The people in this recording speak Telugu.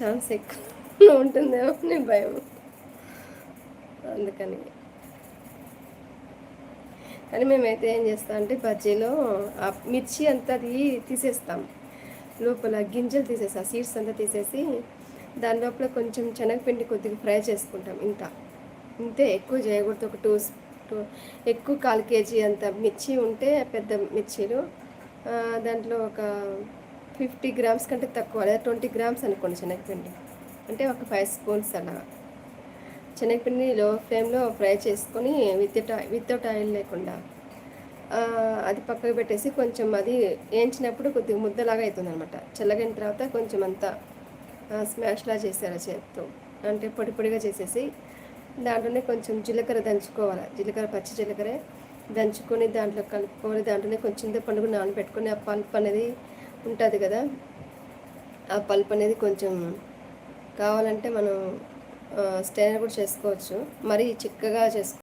ఛాన్స్ ఎక్కువ ఉంటుందేమో అని భయం, అందుకని. కానీ మేమైతే ఏం చేస్తాం అంటే బజ్జీలో ఆ మిర్చి అంతా తీసేస్తాం, లోపల గింజలు తీసేసి ఆ సీడ్స్ అంతా తీసేసి దాని లోపల కొంచెం శనగపిండి కొద్దిగా ఫ్రై చేసుకుంటాం. ఇంతే, ఎక్కువ చేయకూడదు. ఒక టూ ఎక్కువ 1/4 kg అంత మిర్చి ఉంటే పెద్ద మిర్చీలు, దాంట్లో ఒక 50 grams కంటే తక్కువ, లేదా 20 grams అనుకోండి శనగపిండి, అంటే ఒక 5 స్పూన్స్ అలా శనగపిండి లో ఫ్లేమ్లో ఫ్రై చేసుకొని వితౌట్ ఆయిల్ లేకుండా అది పక్కకు పెట్టేసి కొంచెం అది వేయించినప్పుడు కొద్దిగా ముద్దలాగా అవుతుంది అనమాట. చల్లగైన తర్వాత కొంచెం అంతా స్మాష్లా చేశారు చేతితో, అంటే పొడి పొడిగా చేసేసి దాంట్లోనే కొంచెం జీలకర్ర దంచుకోవాలి, పచ్చి జీలకర్ర దంచుకొని దాంట్లో కలుపుకొని దాంట్లోనే కొంచెం చింతపండు నానబెట్టుకొని ఆ పల్ప్ అనేది ఉంటుంది కదా, ఆ పల్ప్ అనేది కొంచెం కావాలంటే మనం స్టైనర్ కూడా చేసుకోవచ్చు, మరీ చిక్కగా చేసుకోవచ్చు.